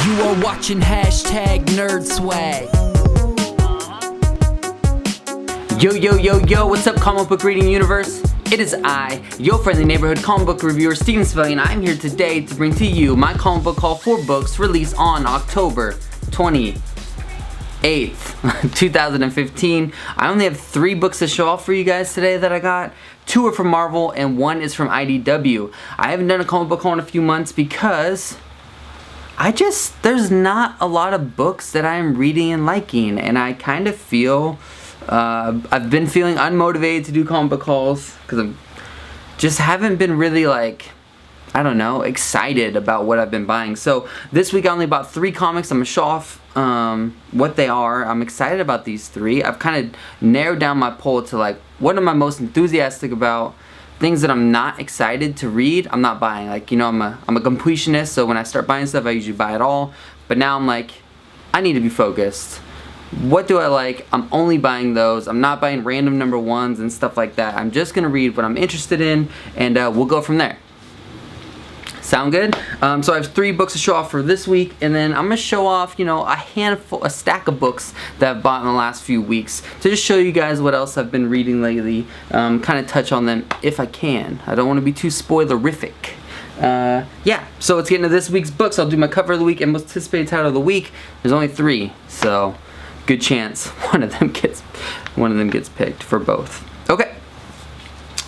You are watching hashtag Nerd Swag. Yo, what's up, comic book reading universe? It is I, your friendly neighborhood comic book reviewer, Stephen Savelli, and I'm here today to bring to you my comic book haul for books released on October 28th, 2015. I only have 3 books to show off for you guys today that I got. 2 are from Marvel and 1 is from IDW. I haven't done a comic book haul in a few months because there's not a lot of books that I'm reading and liking, and I kind of feel I've been feeling unmotivated to do comic book hauls because I just haven't been really, like, I don't know, excited about what I've been buying. So this week I only bought 3 comics. I'm gonna show off what they are. I'm excited about these 3. I've kind of narrowed down my poll to, like, what am I most enthusiastic about. Things that I'm not excited to read, I'm not buying. Like, you know, I'm a completionist, so when I start buying stuff, I usually buy it all. But now I'm like, I need to be focused. What do I like? I'm only buying those. I'm not buying random number 1s and stuff like that. I'm just gonna read what I'm interested in, and we'll go from there. Sound good? So I have 3 books to show off for this week, and then I'm gonna show off, you know, a stack of books that I've bought in the last few weeks to just show you guys what else I've been reading lately. Kind of touch on them if I can. I don't want to be too spoilerific. Yeah, so let's get into this week's books. I'll do my cover of the week and most anticipated title of the week. There's only 3, so good chance one of them gets picked for both. Okay.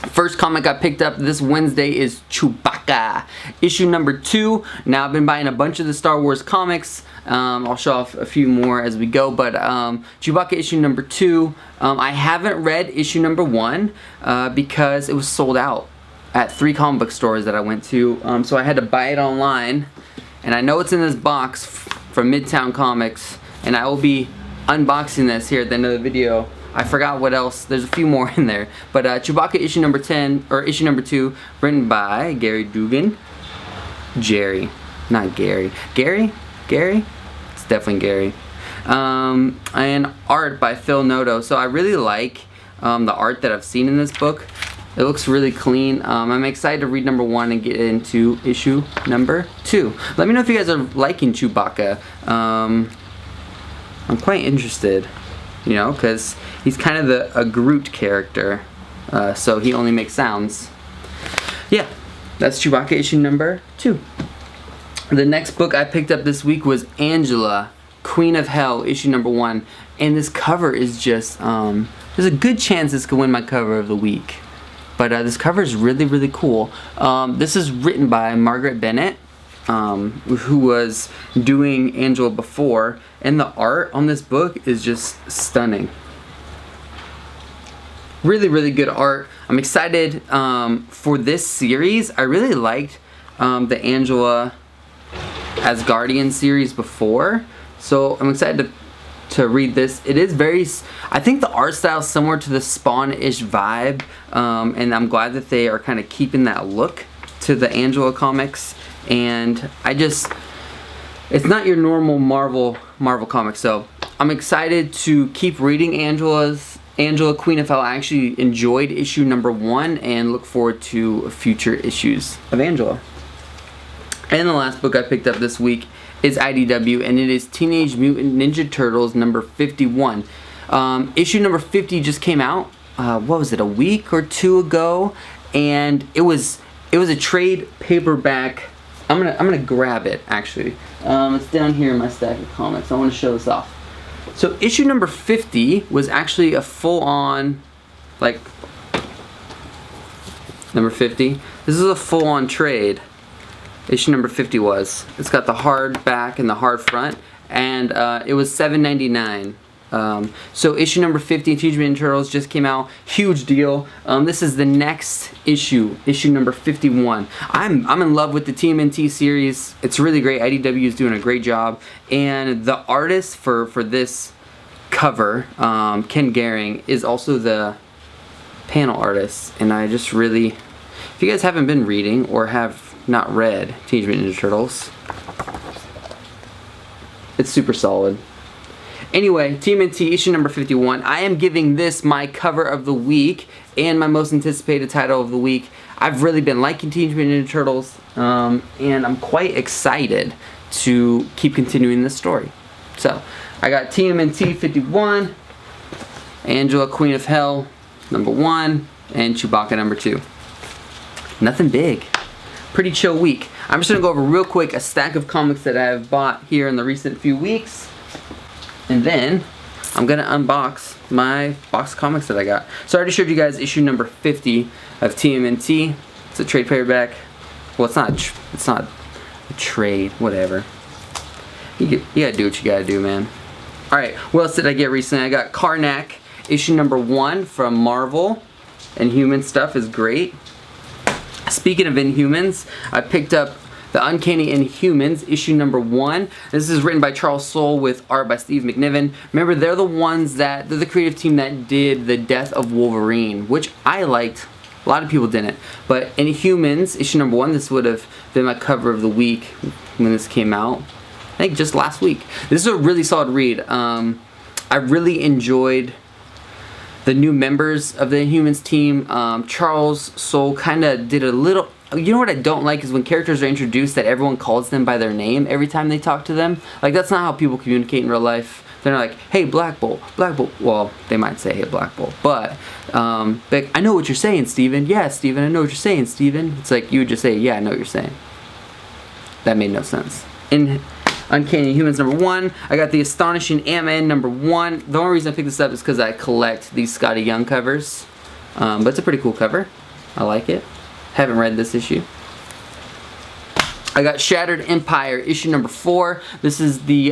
First comic I picked up this Wednesday is Chewbacca, issue number 2. Now I've been buying a bunch of the Star Wars comics. I'll show off a few more as we go, but Chewbacca issue number 2. I haven't read issue number 1 because it was sold out at 3 comic book stores that I went to. So I had to buy it online, and I know it's in this box from Midtown Comics, and I will be unboxing this here at the end of the video. I forgot what else. There's a few more in there. But Chewbacca issue number 2, written by Gary Dugan. Not Gary. Gary? It's definitely Gary. And art by Phil Noto. So I really like the art that I've seen in this book. It looks really clean. I'm excited to read number 1 and get into issue number 2. Let me know if you guys are liking Chewbacca. I'm quite interested, you know, because he's kind of a Groot character, so he only makes sounds. Yeah, that's Chewbacca issue number 2. The next book I picked up this week was Angela, Queen of Hell, issue number 1, and this cover is just, there's a good chance this could win my cover of the week, but this cover is really, really cool. This is written by Margaret Bennett, who was doing Angela before, and the art on this book is just stunning. Really, really good art. I'm excited for this series. I really liked the Angela Asgardian series before, so I'm excited to read this. It is very, I think the art style is similar to the Spawn-ish vibe, and I'm glad that they are kind of keeping that look to the Angela comics. And it's not your normal Marvel comic, so I'm excited to keep reading Angela, Queen of Hell. I actually enjoyed issue number 1 and look forward to future issues of Angela. And the last book I picked up this week is IDW, and it is Teenage Mutant Ninja Turtles number 51. Issue number 50 just came out, what was it, a week or 2 ago, and it was a trade paperback. I'm gonna grab it, actually. It's down here in my stack of comics. I want to show this off. So issue number 50 was actually a full-on, like, number 50. This is a full-on trade. Issue number 50 was. It's got the hard back and the hard front, and it was $7.99. So issue number 50, Teenage Mutant Ninja Turtles, just came out. Huge deal. This is the next issue number 51. I'm in love with the TMNT series. It's really great. IDW is doing a great job, and the artist for this cover, Ken Gehring, is also the panel artist. And I just really, if you guys haven't been reading or have not read Teenage Mutant Ninja Turtles, it's super solid. Anyway, TMNT issue number 51. I am giving this my cover of the week and my most anticipated title of the week. I've really been liking Teenage Mutant Ninja Turtles, and I'm quite excited to keep continuing this story. So, I got TMNT 51, Angela Queen of Hell number 1, and Chewbacca number 2. Nothing big. Pretty chill week. I'm just going to go over real quick a stack of comics that I have bought here in the recent few weeks. And then I'm going to unbox my box of comics that I got. So I already showed you guys issue number 50 of TMNT. It's a trade paperback. Well, it's not a trade, whatever. You gotta do what you gotta do, man. Alright, what else did I get recently? I got Karnak, issue number 1 from Marvel. Inhuman stuff is great. Speaking of Inhumans, I picked up the Uncanny Inhumans, issue number 1. This is written by Charles Soule with art by Steve McNiven. Remember, they're the creative team that did The Death of Wolverine, which I liked. A lot of people didn't. But Inhumans, issue number 1, this would have been my cover of the week when this came out. I think just last week. This is a really solid read. I really enjoyed the new members of the Inhumans team. Charles Soule kind of did a little... You know what I don't like is when characters are introduced that everyone calls them by their name every time they talk to them. Like, that's not how people communicate in real life. They're not like, hey, Black Bolt, Black Bolt. Well, they might say, hey, Black Bolt. But, like, I know what you're saying, Steven. Yeah, Steven, I know what you're saying, Steven. It's like, you would just say, yeah, I know what you're saying. That made no sense. In Uncanny Humans number 1, I got the Astonishing MN number 1. The only reason I picked this up is because I collect these Scotty Young covers. But it's a pretty cool cover. I like it. Haven't read this issue. I got Shattered Empire issue number 4. This is the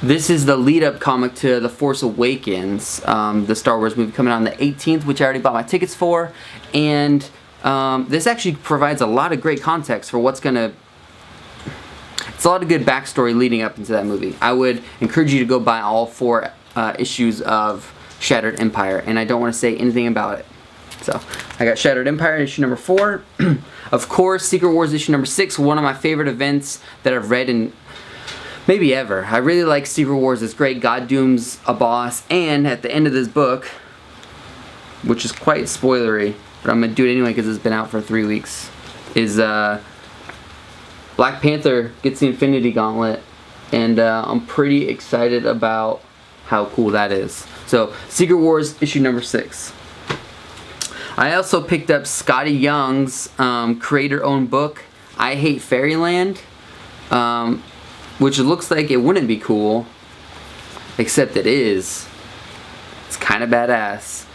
lead-up comic to The Force Awakens, the Star Wars movie coming out on the 18th, which I already bought my tickets for. And this actually provides a lot of great context for what's gonna... It's a lot of good backstory leading up into that movie. I would encourage you to go buy all 4 issues of Shattered Empire, and I don't want to say anything about it. So, I got Shattered Empire issue number 4. Of course, Secret Wars issue number 6, one of my favorite events that I've read in maybe ever. I really like Secret Wars. It's great. God Doom's a boss, and at the end of this book, which is quite spoilery, but I'm going to do it anyway because it's been out for 3 weeks, is Black Panther gets the Infinity Gauntlet, and I'm pretty excited about how cool that is. So, Secret Wars issue number 6. I also picked up Scotty Young's creator-owned book, I Hate Fairyland, which looks like it wouldn't be cool, except it is. It's kind of badass.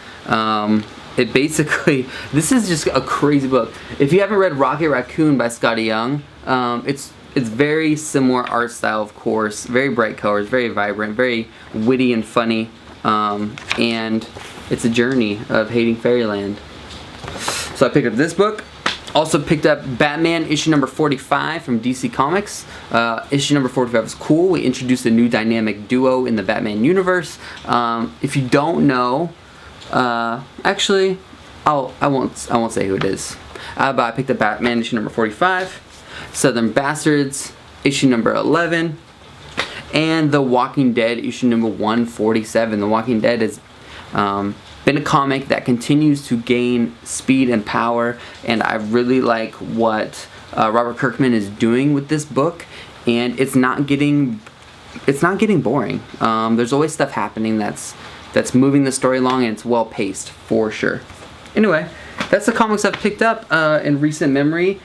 It basically, this is just a crazy book. If you haven't read Rocket Raccoon by Scotty Young, it's very similar art style, of course, very bright colors, very vibrant, very witty and funny, and it's a journey of hating Fairyland. So I picked up this book. Also picked up Batman issue number 45 from DC Comics. Issue number 45 was cool. We introduced a new dynamic duo in the Batman universe. If you don't know, actually, I won't say who it is. But I picked up Batman issue number 45, Southern Bastards issue number 11, and The Walking Dead issue number 147. The Walking Dead has been a comic that continues to gain speed and power, and I really like what Robert Kirkman is doing with this book, and it's not getting boring. There's always stuff happening that's moving the story along, and it's well paced for sure. Anyway, that's the comics I've picked up in recent memory.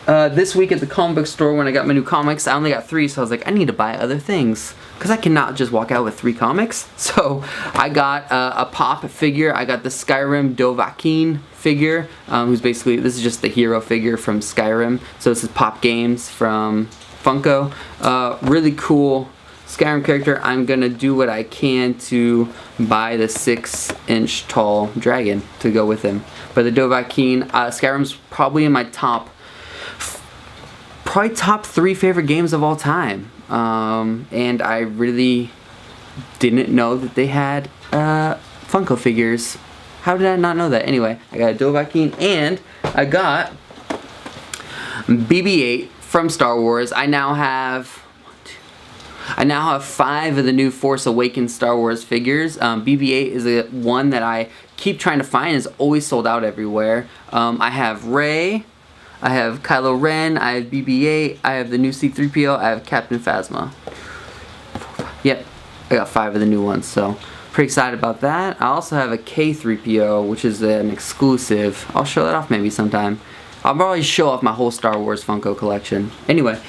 This week at the comic book store when I got my new comics, I only got 3, so I was like, I need to buy other things, because I cannot just walk out with 3 comics. So I got a Pop figure. I got the Skyrim Dovahkiin figure, who's basically, this is just the hero figure from Skyrim. So this is Pop Games from Funko. Really cool Skyrim character. I'm going to do what I can to buy the 6-inch tall dragon to go with him. But the Dovahkiin, Skyrim's probably in my top 3 favorite games of all time. And I really didn't know that they had Funko figures. How did I not know that? Anyway, I got a Dovahkiin, and I got BB-8 from Star Wars. I now have 5 of the new Force Awakens Star Wars figures. BB-8 is one that I keep trying to find. It's always sold out everywhere. I have Rey, I have Kylo Ren, I have BB-8, I have the new C-3PO, I have Captain Phasma. Yep, I got 5 of the new ones, so pretty excited about that. I also have a K-3PO, which is an exclusive. I'll show that off maybe sometime. I'll probably show off my whole Star Wars Funko collection. Anyway,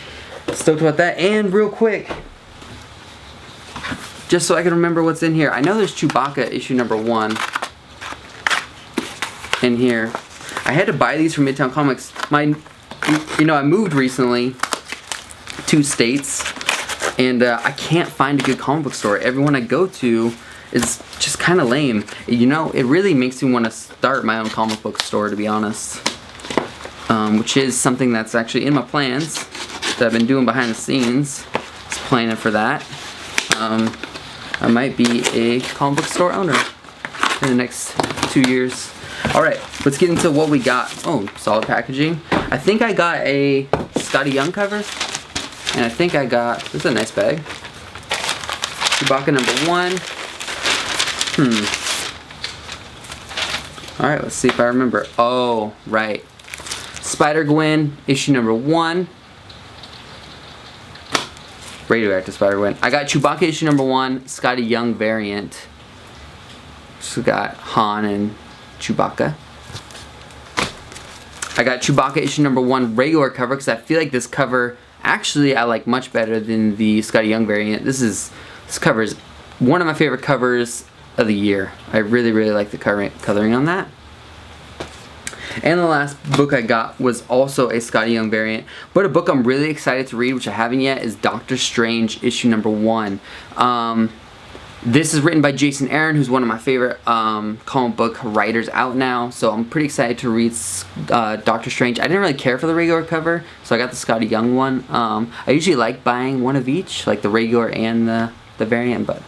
stoked about that. And real quick, just so I can remember what's in here, I know there's Chewbacca issue number 1 in here. I had to buy these from Midtown Comics. I moved recently 2 states, and I can't find a good comic book store. Everyone I go to is just kind of lame. It really makes me want to start my own comic book store, to be honest. Which is something that's actually in my plans that I've been doing behind the scenes. Just planning for that. I might be a comic book store owner in the next 2 years. Alright, let's get into what we got. Oh, solid packaging. I think I got a Scotty Young cover. And I think I got, this is a nice bag. Chewbacca number 1. Alright, let's see if I remember. Oh, right. Spider-Gwen, issue number 1. Radioactive Spider-Gwen. I got Chewbacca issue number 1, Scotty Young variant. So got Han and Chewbacca. I got Chewbacca issue number 1 regular cover because I feel like this cover actually I like much better than the Scotty Young variant. This cover is one of my favorite covers of the year. I really like the coloring on that. And the last book I got was also a Scotty Young variant, but a book I'm really excited to read, which I haven't yet, is Doctor Strange issue number 1. This is written by Jason Aaron, who's one of my favorite comic book writers out now, so I'm pretty excited to read Doctor Strange. I didn't really care for the regular cover, so I got the Scotty Young one. I usually like buying one of each, like the regular and the variant, but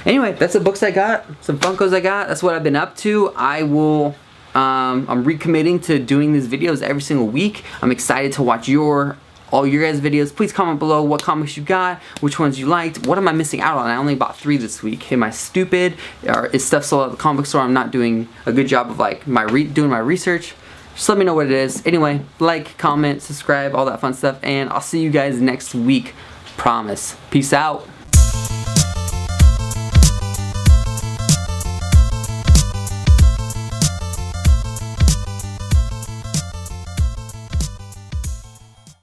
anyway, that's the books I got, some Funkos I got. That's what I've been up to. I'm recommitting to doing these videos every single week. I'm excited to watch all your guys' videos. Please comment below what comics you got, which ones you liked. What am I missing out on? I only bought 3 this week. Am I stupid? Or is stuff sold at the comic book store? I'm not doing a good job of doing my research. Just let me know what it is. Anyway, like, comment, subscribe, all that fun stuff, and I'll see you guys next week. Promise. Peace out.